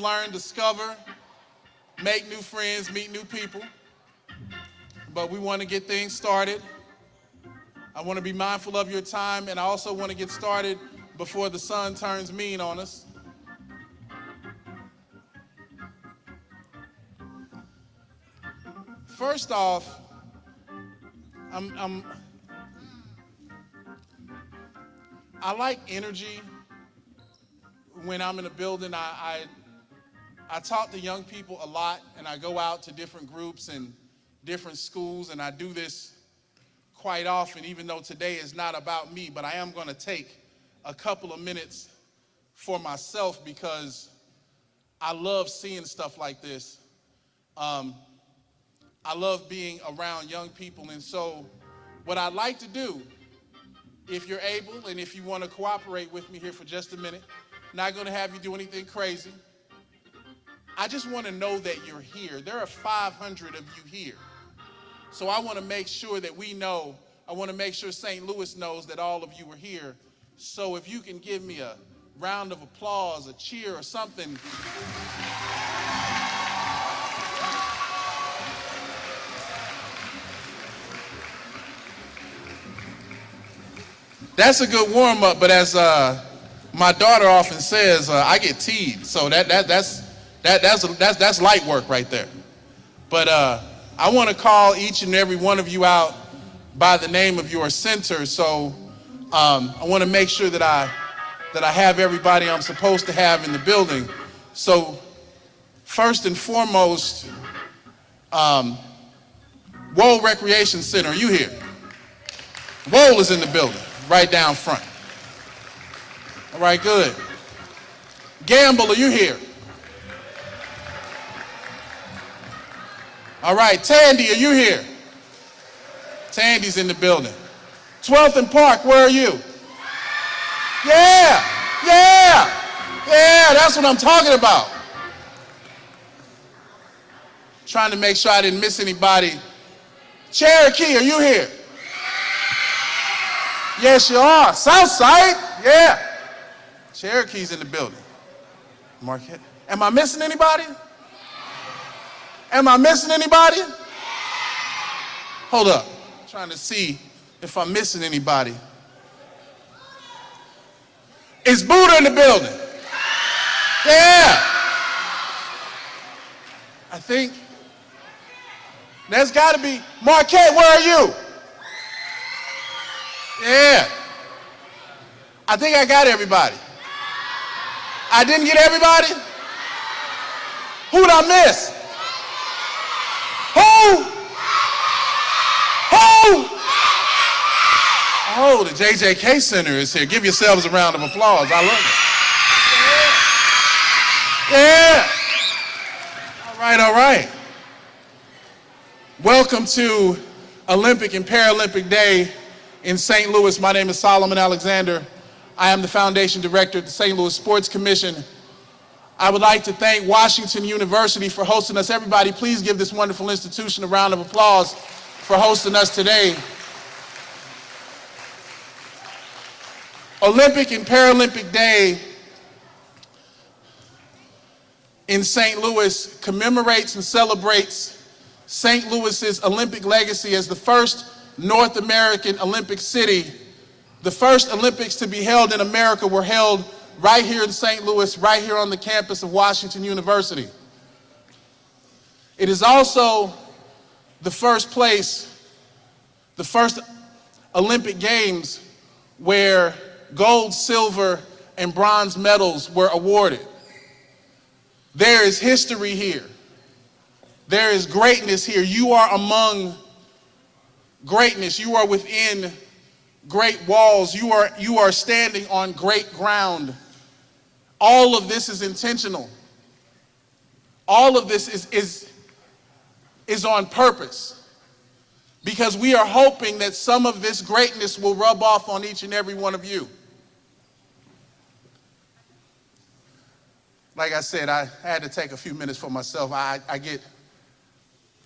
learn, discover, make new friends, meet new people. But we want to get things started. I want to be mindful of your time, and I also want to get started before the sun turns mean on us. First off, I like energy when I'm in a building. I talk to young people a lot, and I go out to different groups and different schools, and I do this quite often, even though today is not about me, but I am going to take a couple of minutes for myself because I love seeing stuff like this. I love being around young people, and so what I'd like to do, if you're able and if you want to cooperate with me here for just a minute, not going to have you do anything crazy. I just want to know that you're here. There are 500 of you here. So I want to make sure that we know, I want to make sure St. Louis knows that all of you are here. So if you can give me a round of applause, a cheer or something. That's a good warm-up, but as my daughter often says, I get teed, so that's light work right there. But I want to call each and every one of you out by the name of your center. So I want to make sure that I have everybody I'm supposed to have in the building. So first and foremost, Wohl Recreation Center, are you here? Wohl is in the building, right down front. All right, good. Gamble, are you here? All right, Tandy, are you here? Tandy's in the building. 12th and Park, where are you? Yeah, that's what I'm talking about. Trying to make sure I didn't miss anybody. Cherokee, are you here? Yes, you are. Southside, yeah. Cherokee's in the building. Marquette. Am I missing anybody? Am I missing anybody? Hold up. I'm trying to see if I'm missing anybody. Is Buddha in the building? Yeah. I think there's got to be. Marquette, where are you? Yeah. I think I got everybody. I didn't get everybody? Who did I miss? Who? Oh, the JJK Center is here. Give yourselves a round of applause. I love it. Yeah. All right. Welcome to Olympic and Paralympic Day in St. Louis. My name is Solomon Alexander. I am the Foundation Director at the St. Louis Sports Commission. I would like to thank Washington University for hosting us. Everybody, please give this wonderful institution a round of applause for hosting us today. Olympic and Paralympic Day in St. Louis commemorates and celebrates St. Louis's Olympic legacy as the first North American Olympic city. The first Olympics to be held in America were held right here in St. Louis, right here on the campus of Washington University. It is also the first Olympic Games where gold, silver, and bronze medals were awarded. There is history here. There is greatness here. You are among greatness. You are within great walls. You are standing on great ground. All of this is intentional. All of this is on purpose, because we are hoping that some of this greatness will rub off on each and every one of you. Like I said, I had to take a few minutes for myself. I get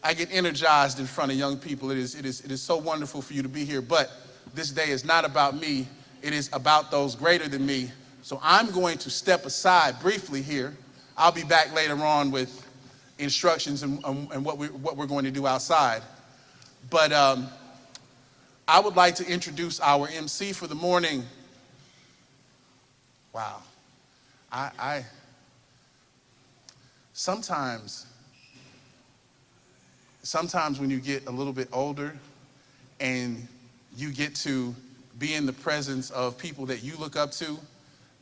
energized in front of young people. It is so wonderful for you to be here, but this day is not about me. It is about those greater than me. So I'm going to step aside briefly here I'll be back later on with instructions and what we're going to do outside. But I would like to introduce our MC for the morning. Wow. I sometimes when you get a little bit older and you get to be in the presence of people that you look up to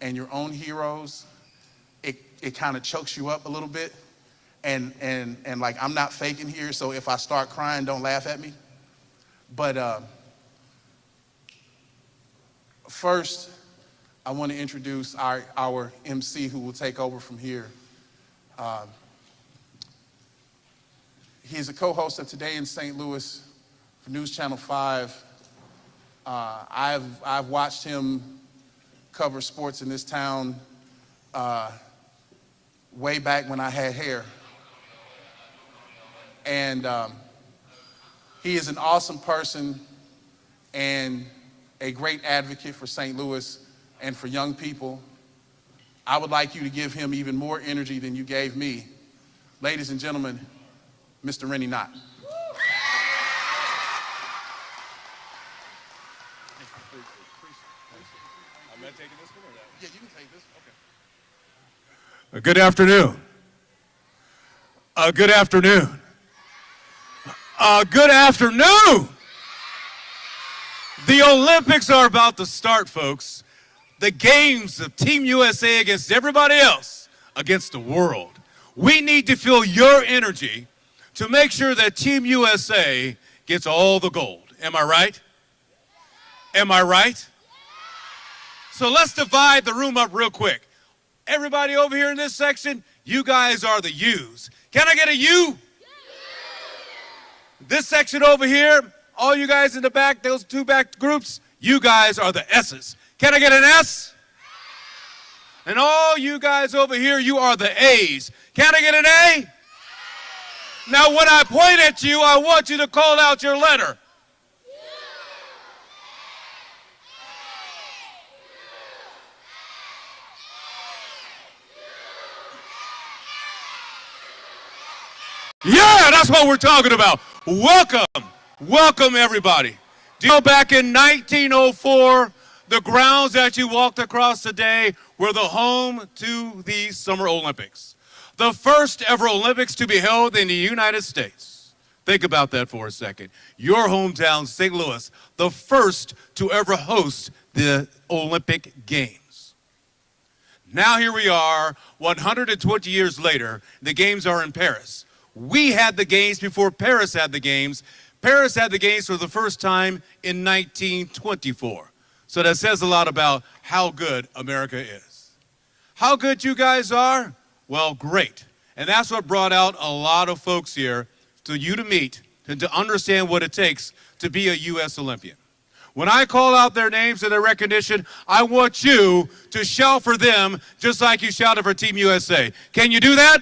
and your own heroes, it kind of chokes you up a little bit. And like, I'm not faking here, so if I start crying, don't laugh at me. But first, I want to introduce our MC who will take over from here. He's a co-host of Today in St. Louis for News Channel 5. I've watched him cover sports in this town way back when I had hair. And he is an awesome person and a great advocate for St. Louis and for young people. I would like you to give him even more energy than you gave me. Ladies and gentlemen, Mr. Rene Knott. Am I taking this one or that? Yeah, you can take this. Okay. Good afternoon. Good afternoon. Good afternoon. The Olympics are about to start, folks. The games of Team USA against everybody else, against the world. We need to feel your energy to make sure that Team USA gets all the gold. Am I right? Am I right? So let's divide the room up real quick. Everybody over here in this section, you guys are the U's. Can I get a U? This section over here, all you guys in the back, those two back groups, you guys are the S's. Can I get an S? And all you guys over here, you are the A's. Can I get an A? Now when I point at you, I want you to call out your letter. Yeah, that's what we're talking about. Welcome, welcome everybody. Do you know back in 1904, the grounds that you walked across today were the home to the Summer Olympics. The first ever Olympics to be held in the United States. Think about that for a second. Your hometown, St. Louis, the first to ever host the Olympic Games. Now here we are, 120 years later, the Games are in Paris. We had the Games before Paris had the Games. Paris had the Games for the first time in 1924. So that says a lot about how good America is. How good you guys are? Well, great. And that's what brought out a lot of folks here to you to meet and to understand what it takes to be a U.S. Olympian. When I call out their names and their recognition, I want you to shout for them just like you shouted for Team USA. Can you do that?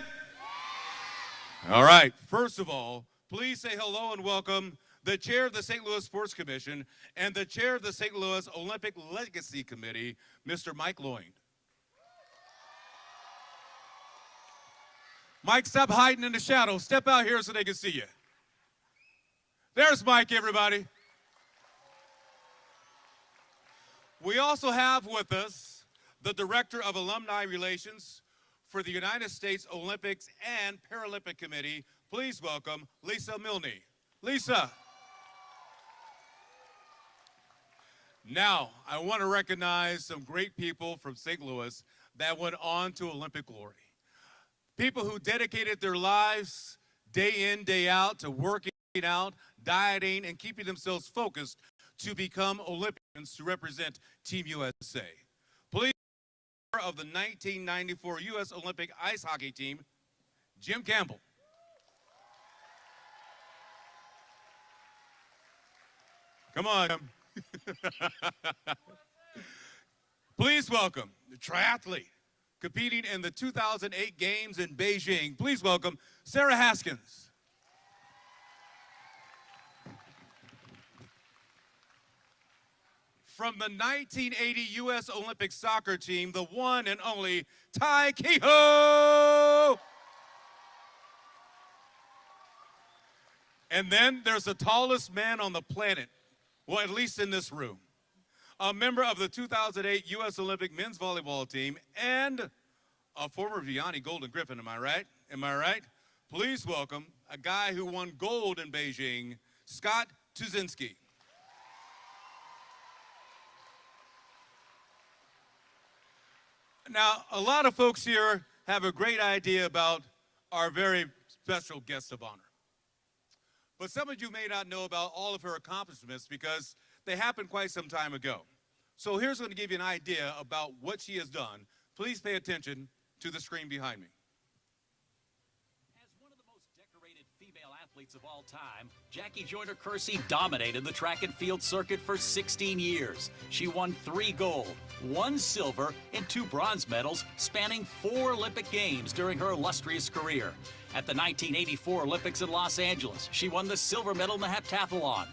All right. First of all, please say hello and welcome the chair of the St. Louis Sports Commission and the chair of the St. Louis Olympic Legacy Committee, Mr. Mike Loynd. Mike, stop hiding in the shadows. Step out here so they can see you. There's Mike, everybody. We also have with us the Director of Alumni Relations for the United States Olympics and Paralympic Committee. Please welcome Lisa Milne. Lisa. Now, I want to recognize some great people from St. Louis that went on to Olympic glory. People who dedicated their lives day in, day out to working out, dieting, and keeping themselves focused to become Olympians to represent Team USA. Please, of the 1994 U.S. Olympic ice hockey team, Jim Campbell. Come on, Jim. Please welcome the triathlete competing in the 2008 Games in Beijing. Please welcome Sarah Haskins. from the 1980 U.S. Olympic soccer team, the one and only Tai Kehoe. And then there's the tallest man on the planet, well, at least in this room, a member of the 2008 U.S. Olympic men's volleyball team and a former Vianney Golden Griffin, am I right? Am I right? Please welcome a guy who won gold in Beijing, Scott Tuzinski. Now, a lot of folks here have a great idea about our very special guest of honor. But some of you may not know about all of her accomplishments because they happened quite some time ago. So here's going to give you an idea about what she has done. Please pay attention to the screen behind me. As one of the most decorated female athletes of all time, Jackie Joyner-Kersee dominated the track and field circuit for 16 years. She won 3 gold, 1 silver, and 2 bronze medals spanning 4 Olympic Games during her illustrious career. At the 1984 Olympics in Los Angeles, she won the silver medal in the heptathlon.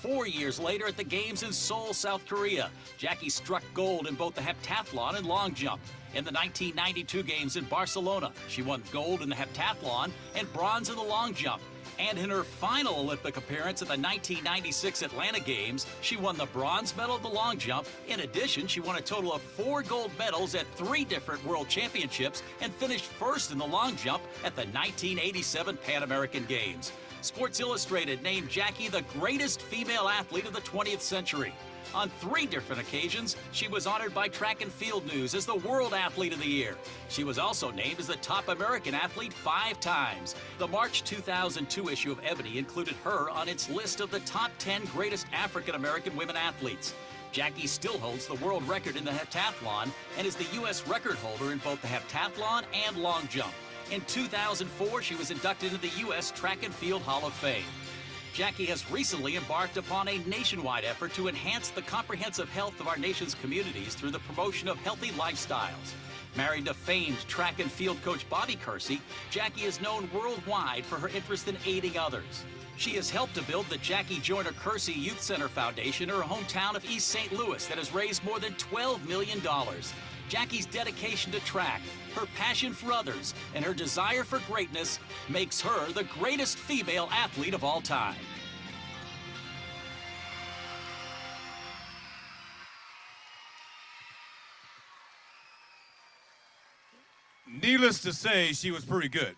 4 years later at the Games in Seoul, South Korea, Jackie struck gold in both the heptathlon and long jump. In the 1992 Games in Barcelona, she won gold in the heptathlon and bronze in the long jump. And in her final Olympic appearance at the 1996 Atlanta Games, she won the bronze medal in the long jump. In addition, she won a total of 4 gold medals at 3 different World Championships and finished first in the long jump at the 1987 Pan American Games. Sports Illustrated named Jackie the greatest female athlete of the 20th century. On 3 different occasions, she was honored by Track and Field News as the World Athlete of the Year. She was also named as the top American athlete 5 times. The March 2002 issue of Ebony included her on its list of the top 10 greatest African American women athletes. Jackie still holds the world record in the heptathlon and is the U.S. record holder in both the heptathlon and long jump. In 2004, she was inducted into the U.S. Track and Field Hall of Fame. Jackie has recently embarked upon a nationwide effort to enhance the comprehensive health of our nation's communities through the promotion of healthy lifestyles. Married to famed track and field coach Bobby Kersee, Jackie is known worldwide for her interest in aiding others. She has helped to build the Jackie Joyner-Kersee Youth Center Foundation in her hometown of East St. Louis that has raised more than $12 million. Jackie's dedication to track, her passion for others, and her desire for greatness makes her the greatest female athlete of all time. Needless to say, she was pretty good.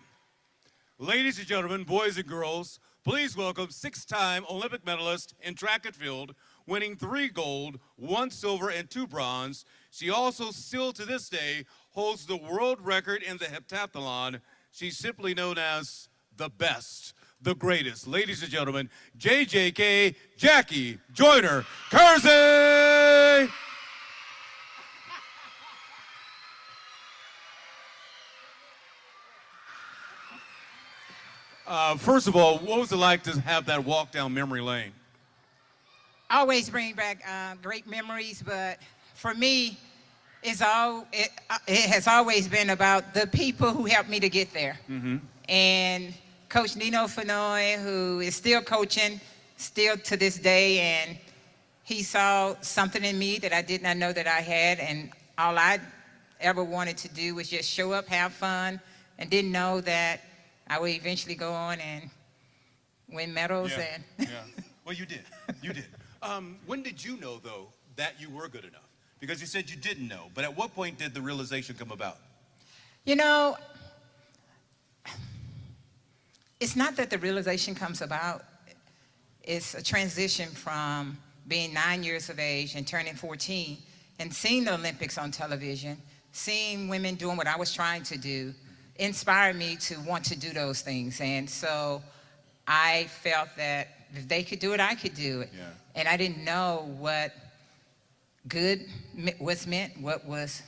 Ladies and gentlemen, boys and girls, please welcome 6-time Olympic medalist in track and field, winning 3 gold, 1 silver, and 2 bronze. She also still to this day holds the world record in the heptathlon. She's simply known as the best, the greatest. Ladies and gentlemen, JJK Jackie Joyner-Kersee! First of all, what was it like to have that walk down memory lane? Always bring back great memories, but for me, it has always been about the people who helped me to get there. Mm-hmm. And Coach Nino Fenoy, who is still coaching, still to this day, and he saw something in me that I did not know that I had, and all I ever wanted to do was just show up, have fun, and didn't know that I would eventually go on and win medals. Yeah. And Yeah. Well, you did. You did. When did you know, though, that you were good enough? Because you said you didn't know, but at what point did the realization come about? You know, it's not that the realization comes about. It's a transition from being 9 years of age and turning 14 and seeing the Olympics on television, seeing women doing what I was trying to do, inspired me to want to do those things. And so I felt that if they could do it, I could do it. Yeah. And I didn't know what good was meant, what was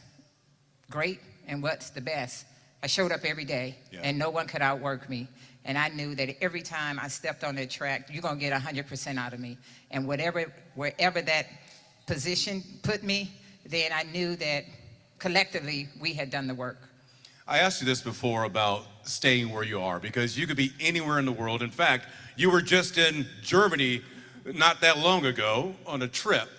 great, and what's the best. I showed up every day, and no one could outwork me. And I knew that every time I stepped on that track, you're gonna get 100% out of me. And wherever that position put me, then I knew that collectively we had done the work. I asked you this before about staying where you are, because you could be anywhere in the world. In fact, you were just in Germany not that long ago on a trip.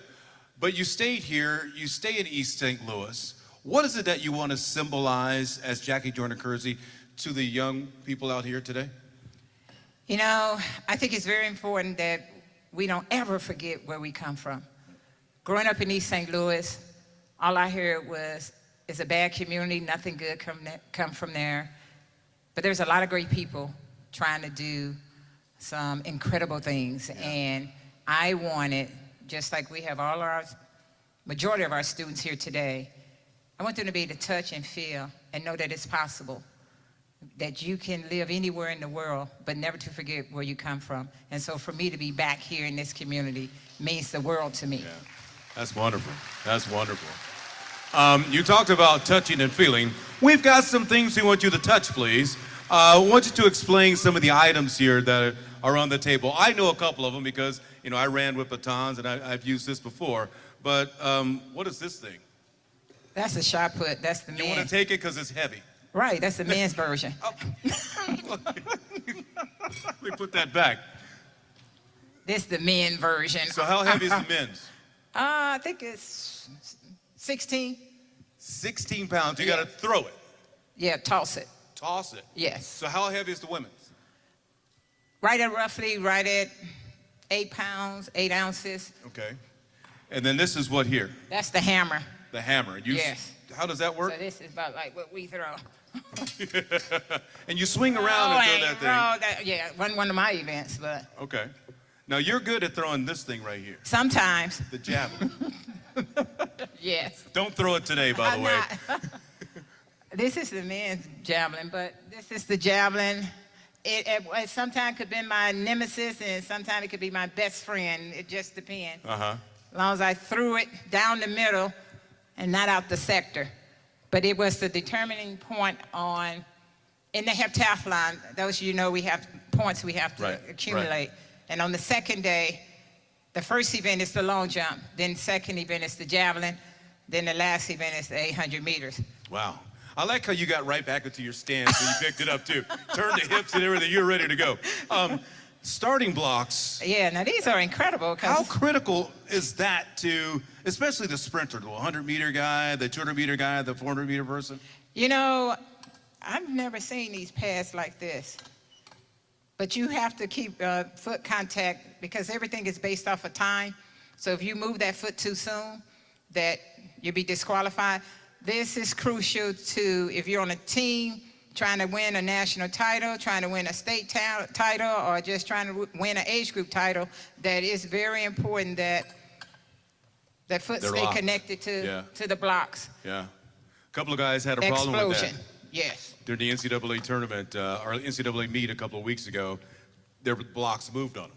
But you stayed here, you stay in East St. Louis. What is it that you want to symbolize as Jackie Joyner-Kersee to the young people out here today? You know, I think it's very important that we don't ever forget where we come from. Growing up in East St. Louis, all I heard was, it's a bad community, nothing good come from there. But there's a lot of great people trying to do some incredible things. Yeah. And I wanted, just like we have majority of our students here today, I want them to be able to touch and feel and know that it's possible, that you can live anywhere in the world, but never to forget where you come from. And so for me to be back here in this community means the world to me. Yeah, that's wonderful. That's wonderful. You talked about touching and feeling. We've got some things we want you to touch, please. I want you to explain some of the items here that are on the table. I know a couple of them because, you know, I ran with batons and I've used this before. But what is this thing? That's a shot put. That's the You want to take it because it's heavy. Right, that's the men's version. Oh. Let me put that back. This is the men version. So how heavy is the men's? I think it's 16. 16 pounds. You got to throw it. Yeah, toss it. Toss it. Yes. So how heavy is the women's? Right at 8 pounds, 8 ounces. Okay. And then this is what here? That's the hammer. The hammer. Yes. How does that work? So this is about like what we throw. And you swing around and throw that thing. Yeah, wasn't one of my events, but. Okay. Now you're good at throwing this thing right here. Sometimes. The javelin. Yes. Don't throw it today, by the way. This is the men's javelin, but this is the javelin. It sometimes could be my nemesis, and sometimes it could be my best friend. It just depends. Uh-huh. As long as I threw it down the middle and not out the sector. But it was the determining point in the heptathlon, those you know we have points we have to accumulate. Right. And on the second day, the first event is the long jump, then second event is the javelin, then the last event is the 800 meters. Wow. I like how you got right back into your stance when you picked it up too. Turned the hips and everything, you're ready to go. Starting blocks. Yeah, now these are incredible. How critical is that to, especially the sprinter, the 100-meter guy, the 200-meter guy, the 400-meter person? You know, I've never seen these pads like this. But you have to keep foot contact because everything is based off of time. So if you move that foot too soon, that you'll be disqualified. This is crucial to, if you're on a team trying to win a national title, trying to win a state title, or just trying to win an age group title, that is very important that that foot stay connected to the blocks. Yeah. A couple of guys had a problem with that. Yes. During the NCAA tournament, or NCAA meet a couple of weeks ago, their blocks moved on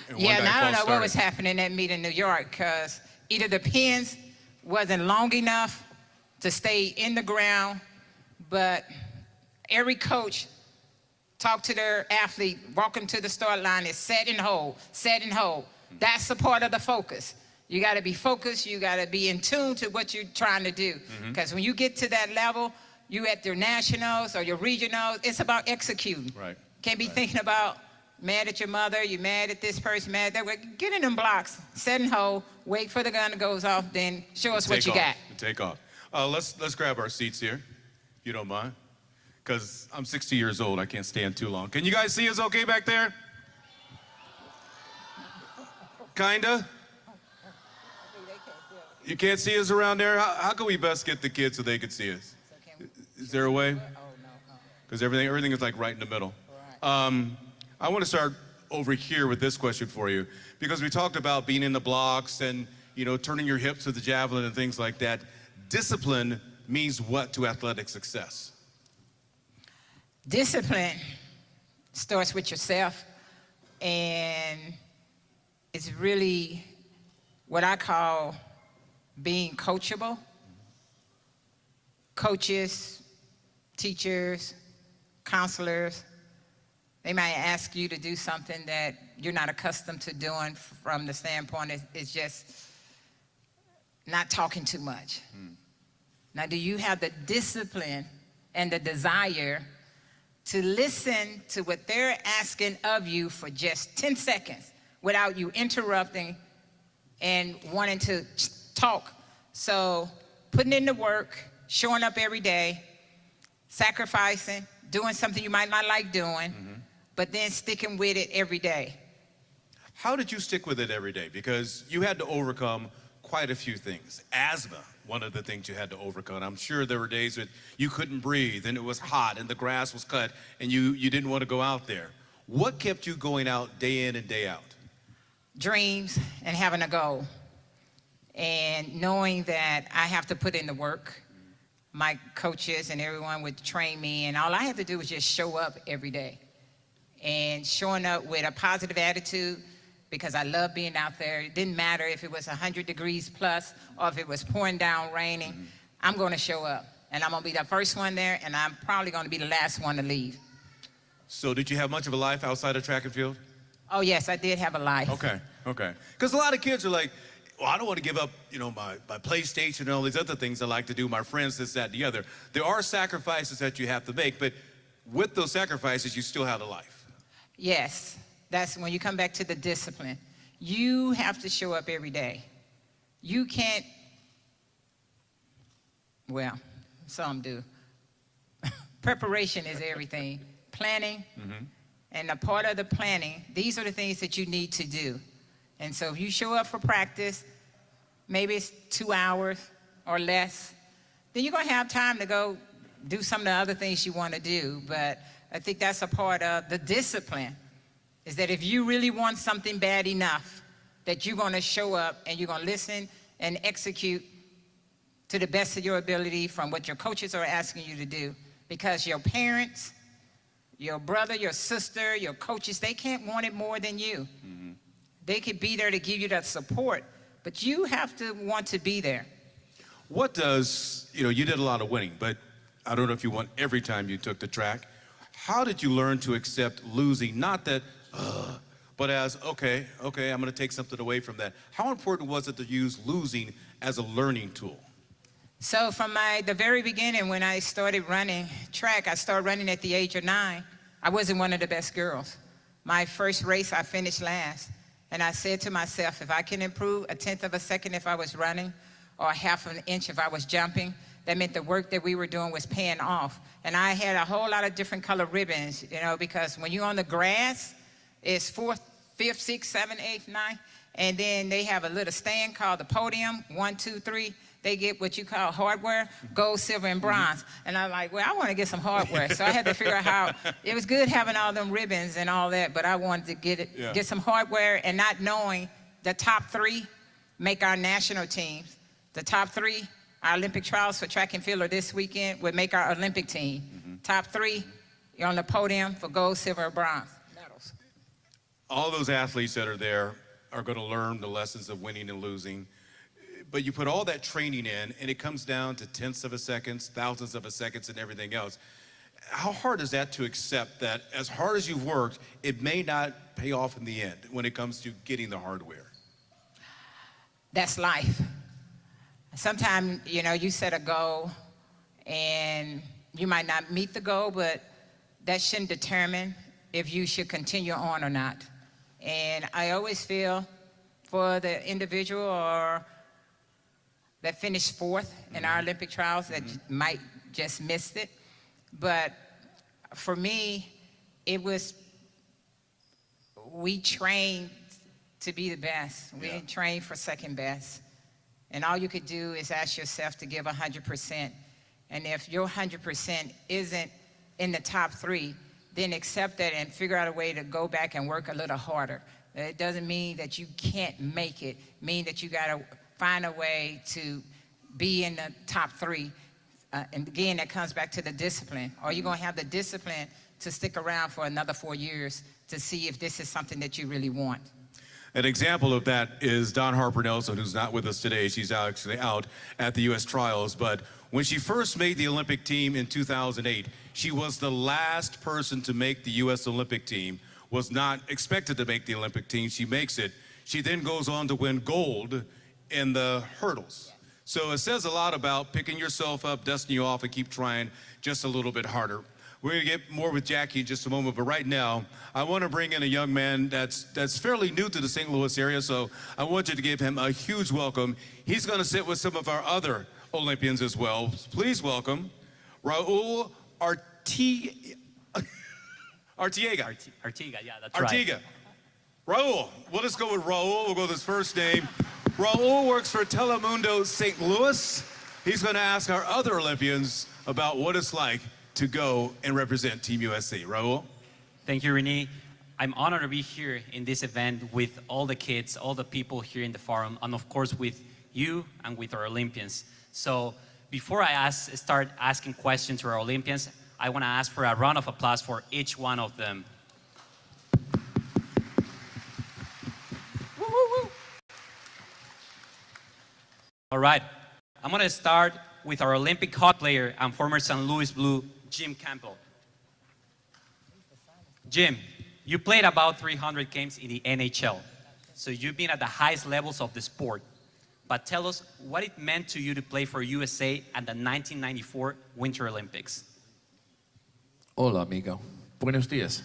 them. Yeah, and I don't know what was happening in that meet in New York, because either the pins wasn't long enough to stay in the ground, but every coach talk to their athlete, walk them to the start line, is set and hold, set and hold. That's a part of the focus. You got to be focused. You got to be in tune to what you're trying to do. Because when you get to that level, you at your nationals or your regionals, it's about executing. Right. Can't be thinking about mad at your mother, you mad at this person, mad at that. Get in them blocks, set and hold, wait for the gun to goes off, then show us what you got. Take off. Let's grab our seats here, if you don't mind. Because I'm 60 years old, I can't stand too long. Can you guys see us okay back there? Kinda? You can't see us around there? How can we best get the kids so they can see us? Is there a way? Because everything is like right in the middle. I want to start over here with this question for you, because we talked about being in the blocks and, you know, turning your hips to the javelin and things like that. Discipline means what to athletic success? Discipline starts with yourself, and it's really what I call being coachable. Coaches, teachers, counselors, they might ask you to do something that you're not accustomed to doing from the standpoint it's just not talking too much. Now, do you have the discipline and the desire to listen to what they're asking of you for just 10 seconds without you interrupting and wanting to talk. So putting in the work, showing up every day, sacrificing, doing something you might not like doing, but then sticking with it every day. How did you stick with it every day? Because you had to overcome quite a few things. Asthma, one of the things you had to overcome. I'm sure there were days that you couldn't breathe and it was hot and the grass was cut and you didn't want to go out there. What kept you going out day in and day out? Dreams and having a goal. And knowing that I have to put in the work. My coaches and everyone would train me, and all I had to do was just show up every day. And showing up with a positive attitude, because I love being out there. It didn't matter if it was 100 degrees plus or if it was pouring down raining. I'm going to show up, and I'm going to be the first one there, and I'm probably going to be the last one to leave. So did you have much of a life outside of track and field? Oh, yes, I did have a life. Okay. Because a lot of kids are like, well, I don't want to give up, my PlayStation and all these other things I like to do, my friends, this, that, and the other. There are sacrifices that you have to make, but with those sacrifices, you still have a life. Yes, that's when you come back to the discipline. You have to show up every day. You can't, well, some do. Preparation is everything. Planning, and a part of the planning, these are the things that you need to do. And so if you show up for practice, maybe it's 2 hours or less, then you're going to have time to go do some of the other things you want to do. But I think that's a part of the discipline, is that if you really want something bad enough, that you're going to show up and you're going to listen and execute to the best of your ability from what your coaches are asking you to do. Because your parents, your brother, your sister, your coaches, they can't want it more than you. They could be there to give you that support, but you have to want to be there. What does, you did a lot of winning, but I don't know if you won every time you took the track. How did you learn to accept losing? Not that, but as, okay, I'm going to take something away from that. How important was it to use losing as a learning tool? So from the very beginning, when I started running track, I started running at the age of 9. I wasn't one of the best girls. My first race, I finished last. And I said to myself, if I can improve 1/10 of a second if I was running, or 1/2 of an inch if I was jumping, that meant the work that we were doing was paying off. And I had a whole lot of different color ribbons, because when you're on the grass, it's 4th, 5th, 6th, 7th, 8th, 9th. And then they have a little stand called the podium, 1, 2, 3. They get what you call hardware, gold, silver, and bronze. And I'm like, well, I want to get some hardware. So I had to figure out how. It was good having all them ribbons and all that, but I wanted to get some hardware, and not knowing the top 3 make our national teams. The top 3, our Olympic trials for track and field this weekend, would make our Olympic team. Top 3, you're on the podium for gold, silver, and bronze medals. All those athletes that are there are going to learn the lessons of winning and losing. But you put all that training in, and it comes down to 1/10 of a second, 1,000ths of a second, and everything else. How hard is that to accept that as hard as you've worked, it may not pay off in the end when it comes to getting the hardware? That's life. Sometimes, you set a goal, and you might not meet the goal, but that shouldn't determine if you should continue on or not. And I always feel for the individual or that finished 4th in our Olympic trials that might just missed it. But for me, we trained to be the best. We didn't train for second best. And all you could do is ask yourself to give 100%. And if your 100% isn't in the top 3, then accept that and figure out a way to go back and work a little harder. It doesn't mean that you can't make it. It means that you got to find a way to be in the top 3. And again, that comes back to the discipline. Are you going to have the discipline to stick around for another 4 years to see if this is something that you really want? An example of that is Dawn Harper Nelson, who's not with us today. She's actually out at the U.S. trials. But when she first made the Olympic team in 2008, she was the last person to make the U.S. Olympic team, was not expected to make the Olympic team. She makes it. She then goes on to win gold in the hurdles. So it says a lot about picking yourself up, dusting you off, and keep trying just a little bit harder. We're going to get more with Jackie in just a moment, but right now, I want to bring in a young man that's fairly new to the St. Louis area, so I want you to give him a huge welcome. He's going to sit with some of our other Olympians as well. Please welcome Raul Artiega. Artiega, yeah, that's right. Artiega. Raul. We'll just go with Raul. We'll go with his first name. Raul works for Telemundo St. Louis. He's going to ask our other Olympians about what it's like to go and represent Team USA. Raul? Thank you, Rene. I'm honored to be here in this event with all the kids, all the people here in the forum, and of course with you and with our Olympians. So before I start asking questions to our Olympians, I want to ask for a round of applause for each one of them. Woo, woo, woo. All right, I'm going to start with our Olympic hockey player and former St. Louis Blue, Jim Campbell. Jim, you played about 300 games in the NHL, so you've been at the highest levels of the sport. But tell us what it meant to you to play for USA at the 1994 Winter Olympics. Hola, amigo. Buenos dias.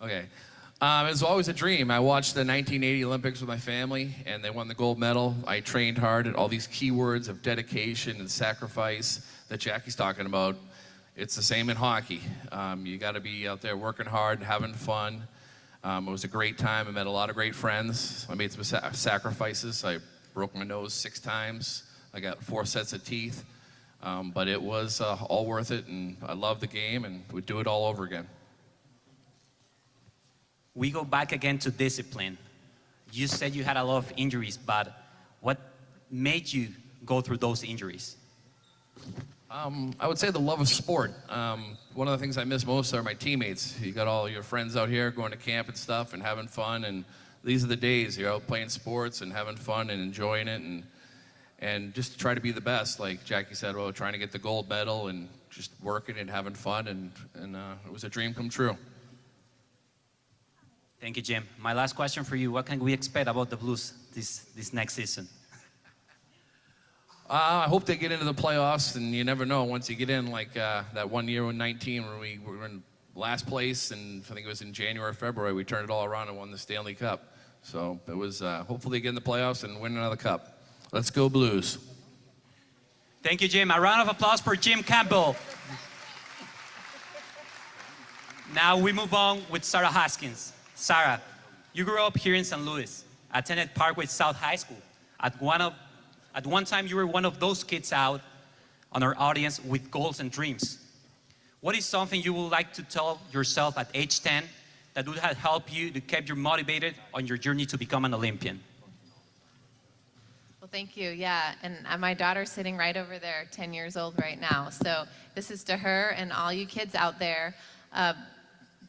Okay. It was always a dream. I watched the 1980 Olympics with my family, and they won the gold medal. I trained hard at all these key words of dedication and sacrifice that Jackie's talking about. It's the same in hockey. You got to be out there working hard, having fun. It was a great time. I met a lot of great friends. I made some sacrifices. I broke my nose 6 times. I got 4 sets of teeth. But it was all worth it, and I love the game, and would do it all over again. We go back again to discipline. You said you had a lot of injuries, but what made you go through those injuries? I would say the love of sport. One of the things I miss most are my teammates. You got all your friends out here going to camp and stuff and having fun, and these are the days you're out playing sports and having fun and enjoying it, and just to try to be the best. Like Jackie said, well, trying to get the gold medal and just working and having fun, and it was a dream come true. Thank you, Jim. My last question for you, what can we expect about the Blues this next season? I hope they get into the playoffs, and you never know once you get in, like that one year in 19 when we were in last place, and I think it was in January or February, we turned it all around and won the Stanley Cup. So it was hopefully get in the playoffs and win another cup. Let's go Blues. Thank you, Jim. A round of applause for Jim Campbell. Now we move on with Sarah Haskins. Sarah, you grew up here in St. Louis, attended Parkway South High School. At one time, you were one of those kids out on our audience with goals and dreams. What is something you would like to tell yourself at age 10 that would have helped you to keep you motivated on your journey to become an Olympian? Well, thank you. Yeah, and my daughter's sitting right over there, 10 years old right now. So this is to her and all you kids out there.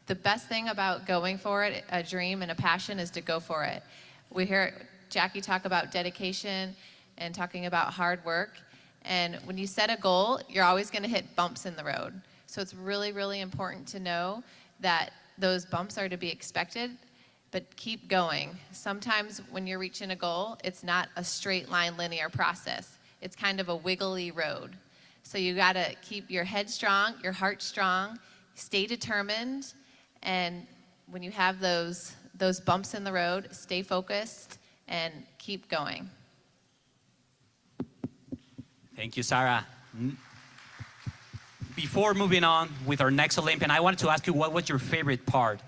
The best thing about going for it, a dream and a passion, is to go for it. We hear Jackie talk about dedication and talking about hard work. And when you set a goal, you're always going to hit bumps in the road. So it's really, really important to know that those bumps are to be expected, but keep going. Sometimes when you're reaching a goal, it's not a straight line linear process. It's kind of a wiggly road. So you got to keep your head strong, your heart strong, stay determined, and when you have those bumps in the road, stay focused and keep going. Thank you, Sarah. Before moving on with our next Olympian, I wanted to ask you, what was your favorite part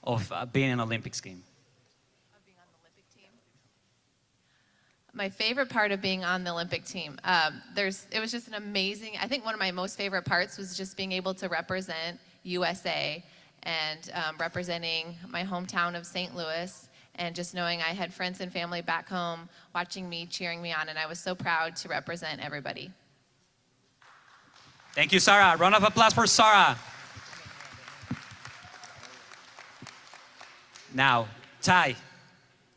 of being in an Olympics game? Of being on the Olympic team? My favorite part of being on the Olympic team, it was just an amazing, I think one of my most favorite parts was just being able to represent USA and representing my hometown of St. Louis, and just knowing I had friends and family back home watching me, cheering me on, and I was so proud to represent everybody. Thank you, Sarah. A round of applause for Sarah. Now, Ty,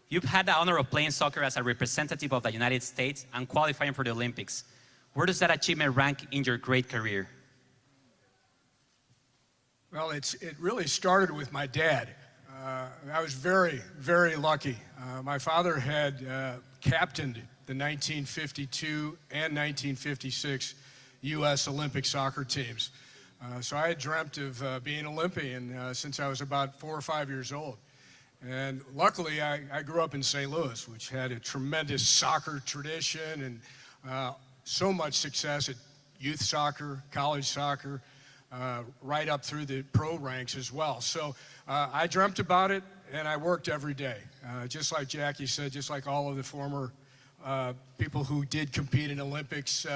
you've had the honor of playing soccer as a representative of the United States and qualifying for the Olympics. Where does that achievement rank in your great career? Well, it really started with my dad. I was very, very lucky. My father had captained the 1952 and 1956 U.S. Olympic soccer teams. So I had dreamt of being an Olympian since I was about 4 or 5 years old. And luckily, I grew up in St. Louis, which had a tremendous soccer tradition and so much success at youth soccer, college soccer, right up through the pro ranks as well. So I dreamt about it, and I worked every day. Just like Jackie said, just like all of the former people who did compete in Olympics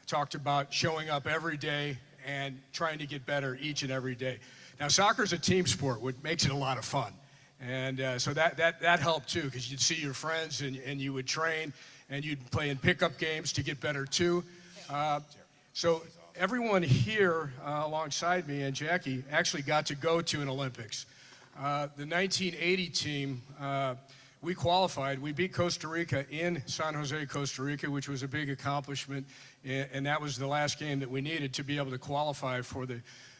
talked about showing up every day and trying to get better each and every day. Now, soccer is a team sport, which makes it a lot of fun. And so that helped too, because you'd see your friends and you would train and you'd play in pickup games to get better too. So everyone here alongside me and Jackie actually got to go to an Olympics. The 1980 team, we qualified. We beat Costa Rica in San Jose, Costa Rica, which was a big accomplishment. And that was the last game that we needed to be able to qualify for the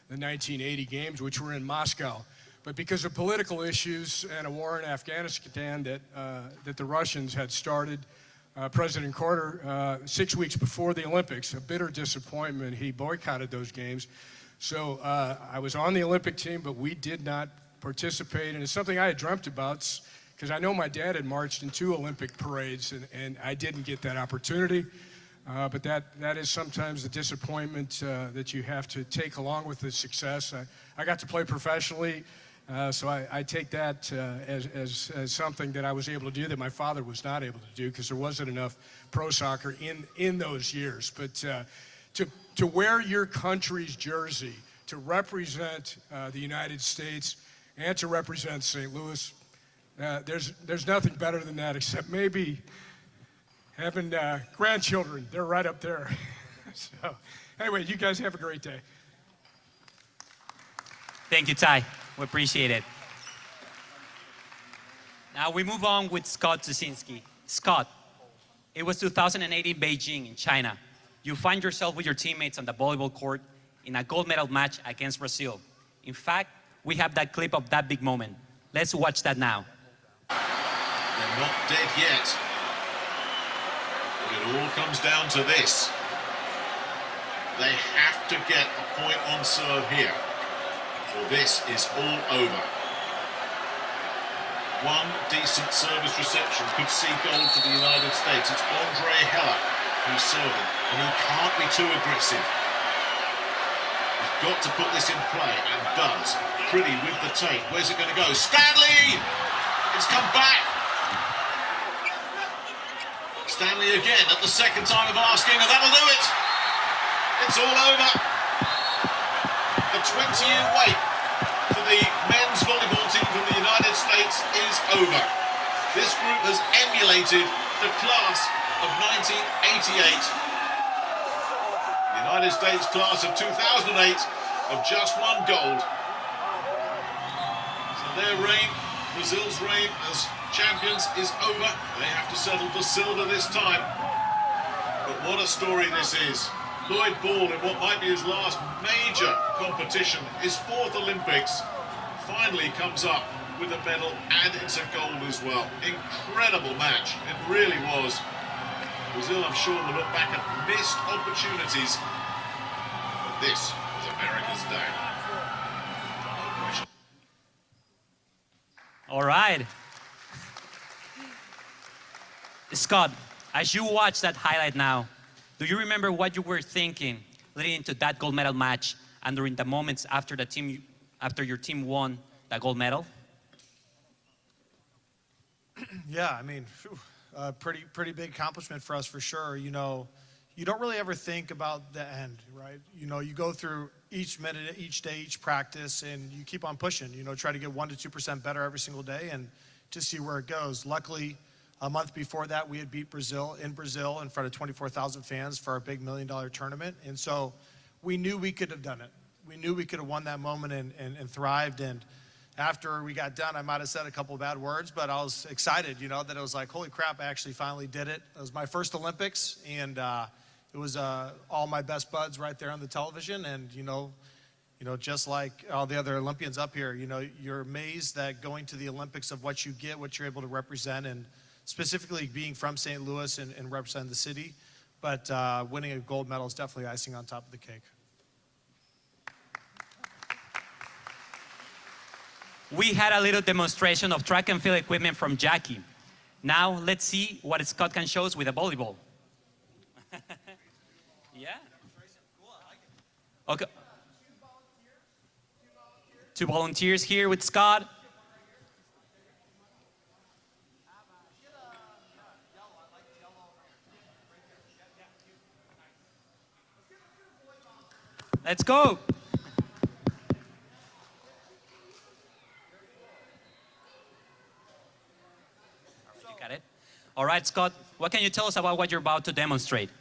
1980 games, which were in Moscow. But because of political issues and a war in Afghanistan that the Russians had started, President Carter, 6 weeks before the Olympics, a bitter disappointment, he boycotted those games. So I was on the Olympic team, but we did not participate. And it's something I had dreamt about, because I know my dad had marched in 2 Olympic parades, and I didn't get that opportunity. But that is sometimes the disappointment that you have to take along with the success. I got to play professionally. So I take that as something that I was able to do that my father was not able to do, because there wasn't enough pro soccer in those years. But to wear your country's jersey, to represent the United States and to represent St. Louis, there's nothing better than that, except maybe having grandchildren. They're right up there. So anyway, you guys have a great day. Thank you, Ty. We appreciate it. Now we move on with Scott Zusinski. Scott, it was 2008 in Beijing in China. You find yourself with your teammates on the volleyball court in a gold medal match against Brazil. In fact, we have that clip of that big moment. Let's watch that now. They're not dead yet. But it all comes down to this. They have to get a point on serve here, or this is all over. One decent service reception could see gold for the United States. It's Andre Heller who's serving, and he can't be too aggressive. He's got to put this in play, and does. Pretty with the tape. Where's it going to go? Stanley! It's come back! Stanley again at the second time of asking, and that'll do it! It's all over. The 20-year wait for the men's volleyball team from the United States is over. This group has emulated the class of 1988. The United States class of 2008 of just won gold. So their reign, Brazil's reign as champions, is over. They have to settle for silver this time. But what a story this is. Lloyd Ball, in what might be his last major competition, his 4th Olympics, finally comes up with a medal, and it's a gold as well. Incredible match, it really was. Brazil, I'm sure, will look back at missed opportunities, but this is America's day. All right. Scott, as you watch that highlight now, do you remember what you were thinking leading into that gold medal match and during the moments after your team won that gold medal? Yeah, I mean, pretty big accomplishment for us for sure. You know, you don't really ever think about the end, right? You know, you go through each minute, each day, each practice, and you keep on pushing. You know, try to get 1% to 2% better every single day, and just see where it goes. Luckily, a month before that, we had beat Brazil in front of 24,000 fans for our big $1 million tournament. And so we knew we could have done it. We knew we could have won that moment and thrived. And after we got done, I might have said a couple of bad words, but I was excited, you know, that it was like, holy crap, I actually finally did it. It was my first Olympics, and it was all my best buds right there on the television. And, you know, just like all the other Olympians up here, you know, you're amazed that going to the Olympics of what you get, what you're able to represent, and specifically being from St. Louis and representing the city. But winning a gold medal is definitely icing on top of the cake. we had a little demonstration of track and field equipment from Jackie. Now let's see what Scott can show us with a volleyball. Yeah. Okay. Two volunteers here with Scott. Let's go. You got it? All right, Scott, what can you tell us about what you're about to demonstrate?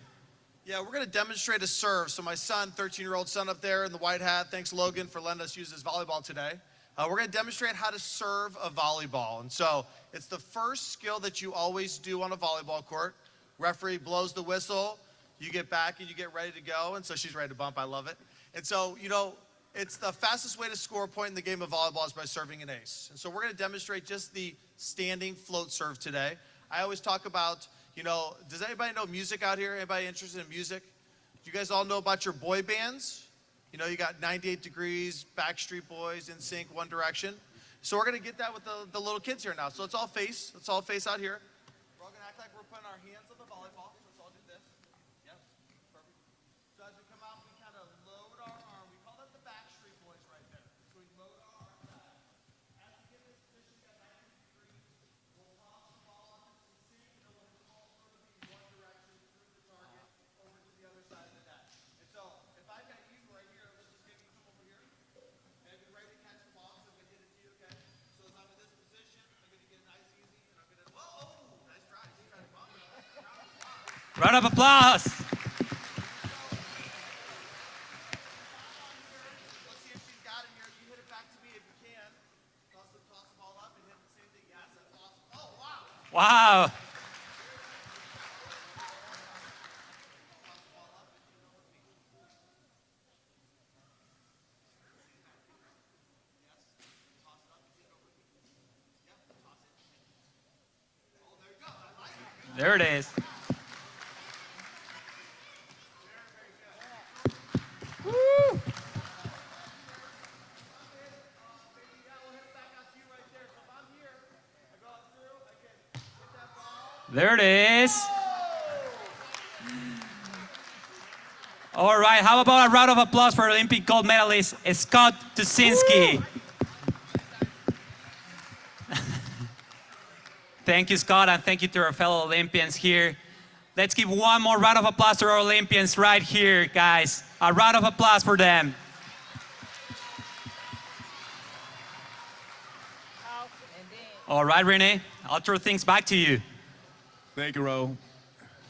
Yeah, we're going to demonstrate a serve. So my son, 13-year-old son up there in the white hat, thanks Logan for letting us use his volleyball today. We're going to demonstrate how to serve a volleyball. And so it's the first skill that you always do on a volleyball court. Referee blows the whistle, you get back and you get ready to go. And so she's ready to bump, I love it. And so, you know, it's the fastest way to score a point in the game of volleyball is by serving an ace. And so we're going to demonstrate just the standing float serve today. I always talk about, you know, does anybody know music out here? Anybody interested in music? Do you guys all know about your boy bands? You know, you got 98 Degrees, Backstreet Boys, NSYNC, One Direction. So we're going to get that with the little kids here now. So let's all face out here. We're all going to act like we're putting our hands on the volleyball. So let's all do this. Yep, perfect. So as we come out, we kind of load our arm. We call that the Backstreet Boys right there. So we load our arm back. As we get in this position, we got 90 degrees. We'll toss the ball up into the sink, and then we'll hit the ball through in one direction, through the target, over to the other side of the net. And so if I got you right here, let's just maybe come over here. And get ready to catch the ball, so I'm going to hit it to you, okay? So as I'm in this position, I'm going to get nice, easy, and I'm going to, whoa, nice try. You tried to bump it. Round of applause. Let's see if she's got it here. You hit it back to me if you can. Toss the ball up and hit the same thing. Yes, that's awesome. Oh, wow. Wow. There it is. Woo. There it is. All right, how about a round of applause for Olympic gold medalist Scott Tuszynski? Thank you, Scott, and thank you to our fellow Olympians here. Let's give one more round of applause to our Olympians right here, guys. A round of applause for them. All right, Rene, I'll throw things back to you. Thank you, Ro.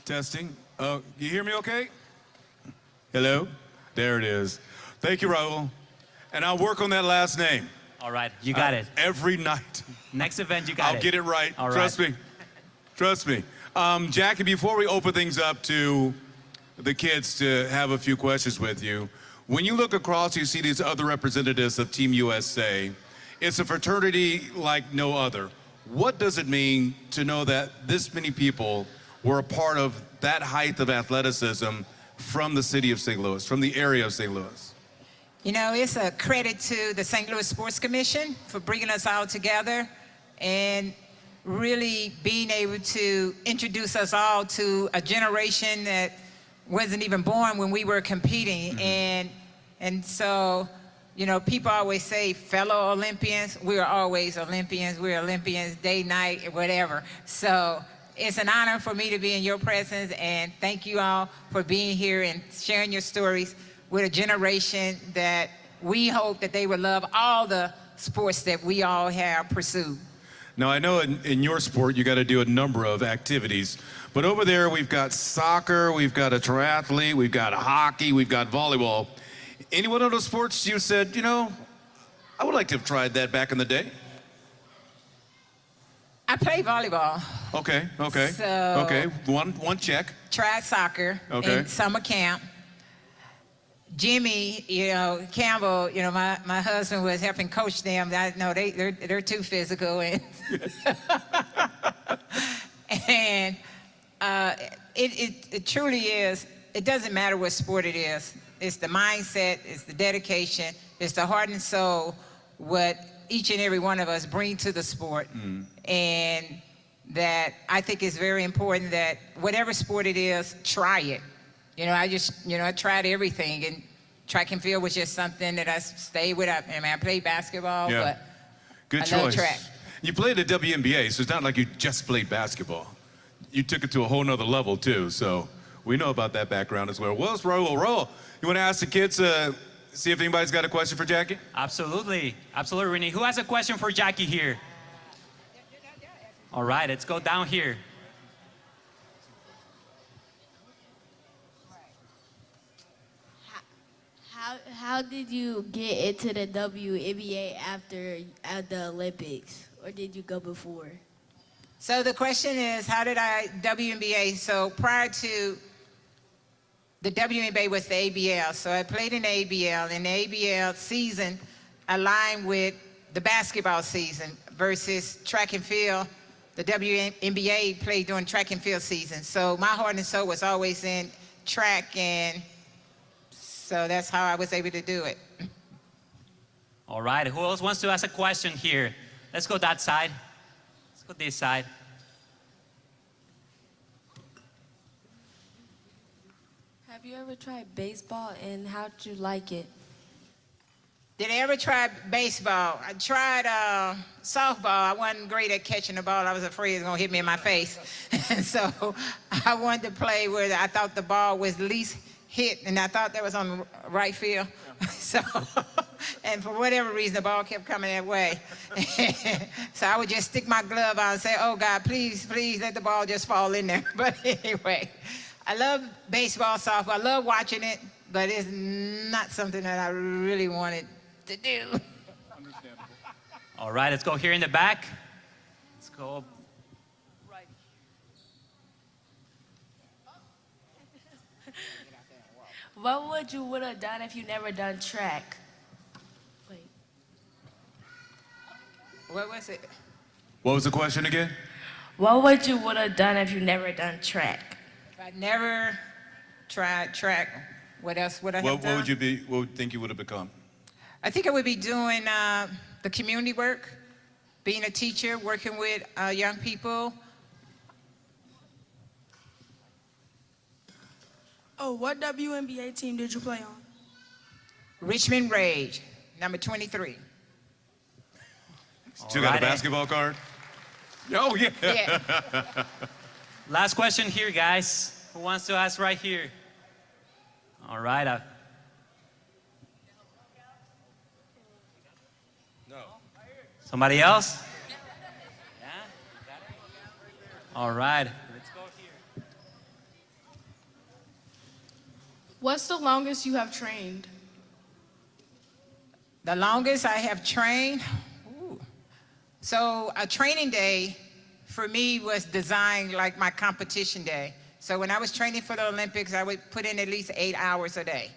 Testing. You hear me okay? Hello? There it is. Thank you, Raul. And I'll work on that last name. All right, you got it. Every night. Next event, you got it. I'll get it right. All Trust me. Trust me. Jackie, before we open things up to the kids to have a few questions with you, when you look across, you see these other representatives of Team USA. It's a fraternity like no other. What does it mean to know that this many people were a part of that height of athleticism from the city of St. Louis, from the area of St. Louis? You know, it's a credit to the St. Louis Sports Commission for bringing us all together and really being able to introduce us all to a generation that wasn't even born when we were competing. And so, you know, people always say fellow Olympians. We are always Olympians. We're Olympians day, night, whatever. So it's an honor for me to be in your presence, and thank you all for being here and sharing your stories with a generation that we hope that they will love all the sports that we all have pursued. Now, I know in your sport, you got to do a number of activities, but over there, we've got soccer, we've got a triathlete, we've got hockey, we've got volleyball. Any one of those sports you said, you know, I would like to have tried that back in the day? I play volleyball. Okay. So- Okay, one check. Tried soccer in summer camp. Jimmy, you know, Campbell, you know, my husband was helping coach them. I know they're too physical, and and it truly is. It doesn't matter what sport it is. It's the mindset, it's the dedication, it's the heart and soul what each and every one of us bring to the sport. And that I think is very important that whatever sport it is, try it. You know, I tried everything, and track and field was just something that I stayed with. I played basketball, but Good I choice. love track. You played at WNBA, so it's not like you just played basketball. You took it to a whole nother level too, so we know about that background as well. Well, let's roll. You want to ask the kids, see if anybody's got a question for Jackie? Absolutely. Absolutely, Renee. Who has a question for Jackie here? All right, let's go down here. How did you get into the WNBA after at the Olympics, or did you go before? So the question is, how did I WNBA? So prior to the WNBA was the ABL. So I played in the ABL, and the ABL season aligned with the basketball season versus track and field. The WNBA played during track and field season. So my heart and soul was always in track, and so that's how I was able to do it. All right, who else wants to ask a question here? Let's go that side. Let's go this side. Have you ever tried baseball, and how did you like it? Did I ever try baseball? I tried softball. I wasn't great at catching the ball. I was afraid it was going to hit me in my face. And so I wanted to play where I thought the ball was least hit, and I thought that was on the right field. So, and for whatever reason, the ball kept coming that way. So I would just stick my glove on and say, oh, God, please, please let the ball just fall in there. But anyway, I love baseball, softball. I love watching it, but it's not something that I really wanted to do. Understandable. All right, let's go here in the back. Let's go. What would you would have done if you never done track? Wait. What was it? What was the question again? What would you would have done if you never done track? If I never tried track, what else would I have What done? would you be? What would you think you would have become? I think I would be doing the community work, being a teacher, working with young people. Oh, what WNBA team did you play on? Richmond Rage, number 23. Still got a basketball card? Oh, yeah. Yeah. Last question here, guys. Who wants to ask right here? All right. No. Somebody else? Yeah? All right. Let's go here. What's the longest you have trained? The longest I have trained? Ooh. So a training day for me was designed like my competition day. So when I was training for the Olympics, I would put in at least 8 hours a day.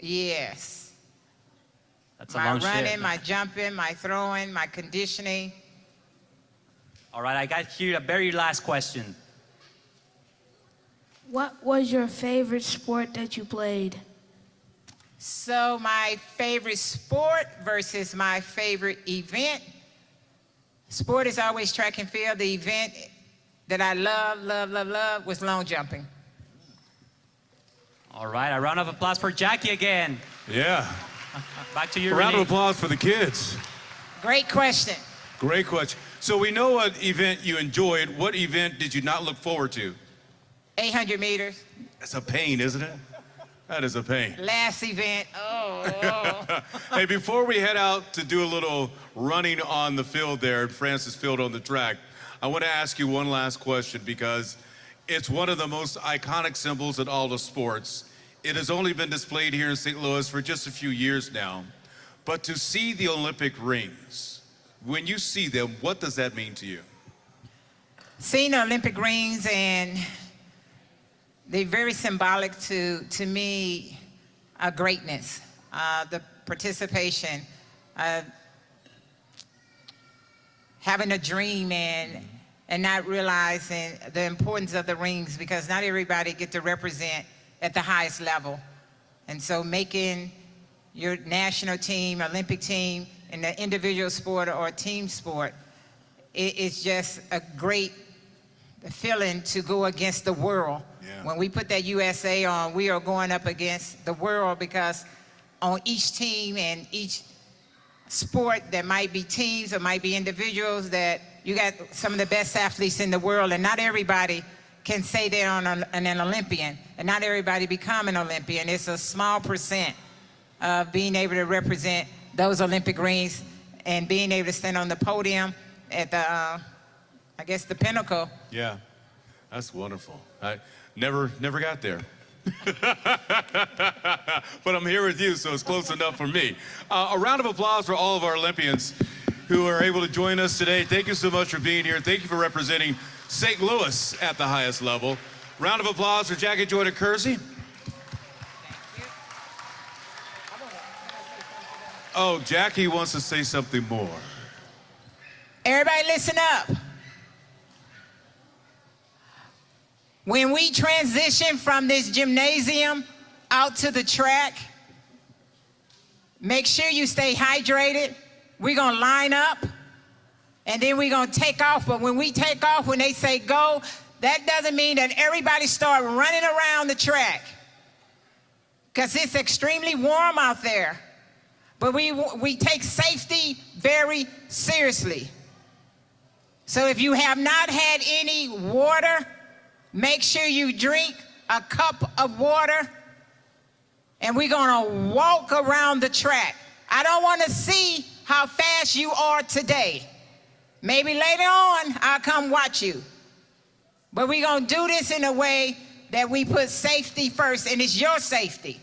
Yes. That's a My long running, shift. my jumping, my throwing, my conditioning. All right, I got here a very last question. What was your favorite sport that you played? So my favorite sport versus my favorite event. Sport is always track and field. The event that I love was long jumping. All right, a round of applause for Jackie again. Yeah. Back to you, A round Renee. of applause for the kids. Great question. Great question. So we know what event you enjoyed. What event did you not look forward to? 800 meters. That's a pain, isn't it? That is a pain. Last event. Oh. Hey, before we head out to do a little running on the field there at Francis Field on the track, I want to ask you one last question because it's one of the most iconic symbols in all of sports. It has only been displayed here in St. Louis for just a few years now. But to see the Olympic rings, when you see them, what does that mean to you? Seeing the Olympic rings, and they're very symbolic to me, greatness, the participation, having a dream and not realizing the importance of the rings because not everybody get to represent at the highest level. And so making your national team, Olympic team, in the individual sport or team sport, it's just a great feeling to go against the world. Yeah. When we put that USA on, we are going up against the world, because on each team and each sport, there might be teams or might be individuals that you got some of the best athletes in the world, and not everybody can say they're an Olympian, and not everybody become an Olympian. It's a small percent of being able to represent those Olympic rings and being able to stand on the podium at the, I guess, the pinnacle. Yeah, that's wonderful. I never got there. But I'm here with you, so it's close enough for me. A round of applause for all of our Olympians who are able to join us today. Thank you so much for being here. Thank you for representing St. Louis at the highest level. Round of applause for Jackie Joyner-Kersee. Oh, Jackie wants to say something more. Everybody listen up. When we transition from this gymnasium out to the track, make sure you stay hydrated. We're gonna line up, and then we're gonna take off. But when we take off, when they say go, that doesn't mean that everybody start running around the track, because it's extremely warm out there. But we take safety very seriously. So if you have not had any water, make sure you drink a cup of water, and we're gonna walk around the track. I don't wanna see how fast you are today. Maybe later on, I'll come watch you. But we're gonna do this in a way that we put safety first, and it's your safety.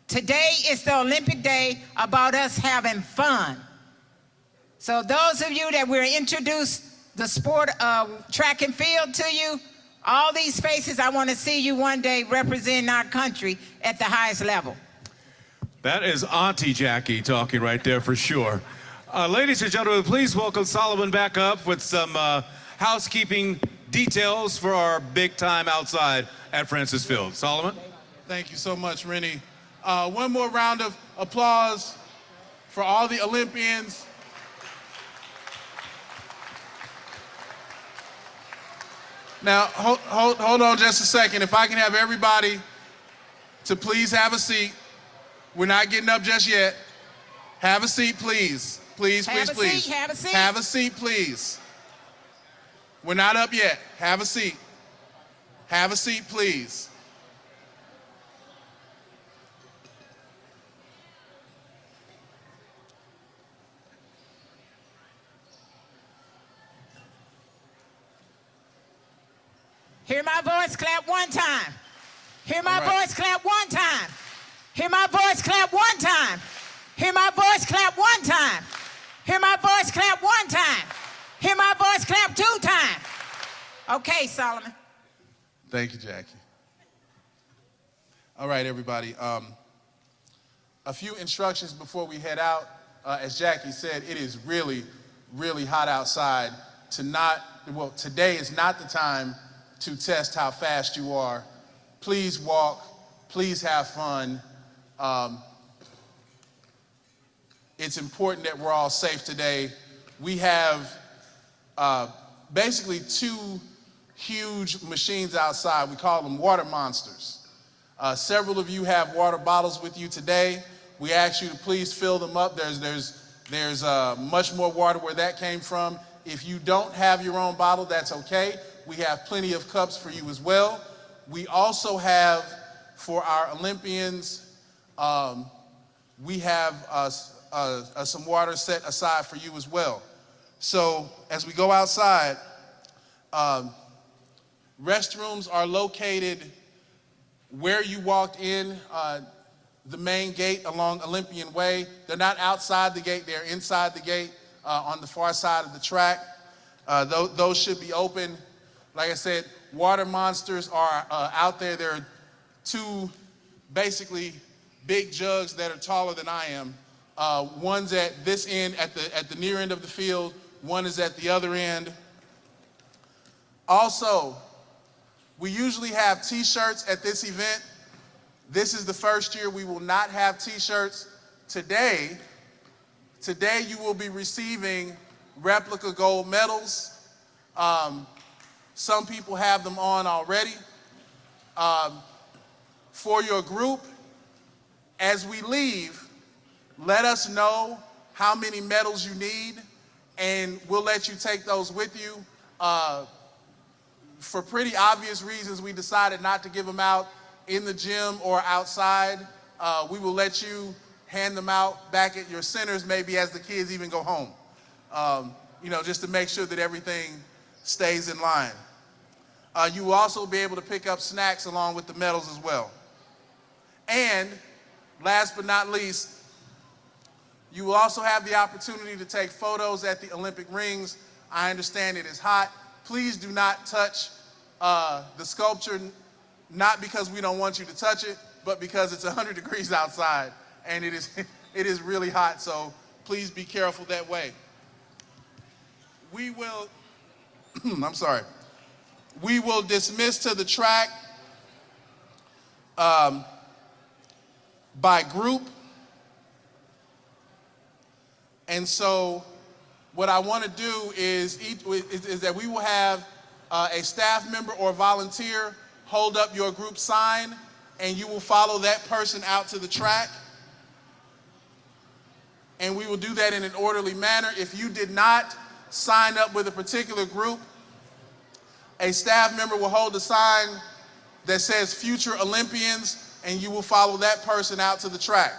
Today is the Olympic Day about us having fun. So those of you that we're introduced the sport of track and field to you, all these faces, I want to see you one day representing our country at the highest level. That is Auntie Jackie talking right there for sure. Ladies and gentlemen, please welcome Solomon back up with some housekeeping details for our big time outside at Francis Field. Solomon? Thank you so much, Rene. One more round of applause for all the Olympians. Now, hold on just a second. If I can have everybody to please have a seat. We're not getting up just yet. Have a seat, please. Please, please, please. Have a seat. Have a seat, please. We're not up yet. Have a seat. Have a seat, please. Hear my voice, clap one time. Hear my All right. voice, clap one time. Hear my voice, clap one time. Hear my voice, clap one time. Hear my voice, clap one time. Hear my voice, clap 2 times. Okay, Solomon. Thank you, Jackie. All right, everybody. A few instructions before we head out. As Jackie said, it is really, really hot outside. Today is not the time to test how fast you are. Please walk. Please have fun. It's important that we're all safe today. We have basically 2 huge machines outside. We call them water monsters. Several of you have water bottles with you today. We ask you to please fill them up. There's much more water where that came from. If you don't have your own bottle, that's okay. We have plenty of cups for you as well. We also have, for our Olympians, we have some water set aside for you as well. So as we go outside, restrooms are located where you walked in the main gate along Olympian Way. They're not outside the gate, they're inside the gate on the far side of the track. Those should be open. Like I said, water monsters are out there. There are 2 basically big jugs that are taller than I am. One's at this end, at the near end of the field. One is at the other end. Also, we usually have t-shirts at this event. This is the first year we will not have t-shirts. Today, Today you will be receiving replica gold medals. Some people have them on already. For your group, as we leave, let us know how many medals you need, and we'll let you take those with you. For pretty obvious reasons, we decided not to give them out in the gym or outside. We will let you hand them out back at your centers, maybe as the kids even go home, just to make sure that everything stays in line. You will also be able to pick up snacks along with the medals as well. And last but not least, you will also have the opportunity to take photos at the Olympic rings. I understand it is hot. Please do not touch the sculpture, not because we don't want you to touch it, but because it's 100 degrees outside and it is really hot, so please be careful that way. We will, we will dismiss to the track by group. And so what I want to do is that we will have a staff member or volunteer hold up your group sign, and you will follow that person out to the track. And we will do that in an orderly manner. If you did not sign up with a particular group, a staff member will hold a sign that says Future Olympians, and you will follow that person out to the track.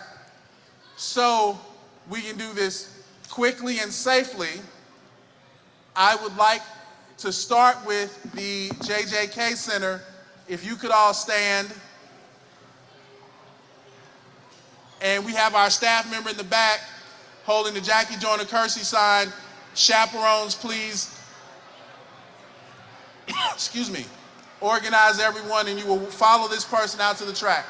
So we can do this quickly and safely. I would like to start with the JJK Center. If you could all stand. And we have our staff member in the back holding the Jackie Joyner-Kersee sign. Chaperones, please, excuse me, organize everyone, and you will follow this person out to the track.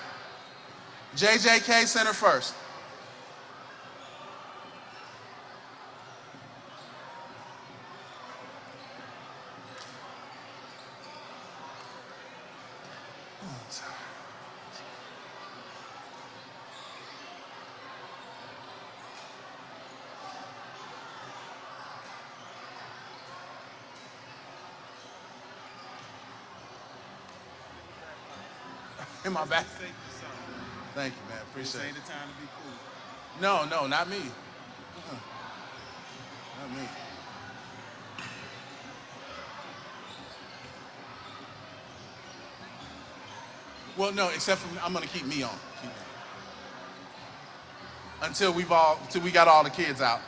JJK Center first. In my back. Thank you, man. Appreciate it. This ain't the time to be cool. No, not me. Not me. Well, no, except for I'm gonna keep me on. Until we got all the kids out.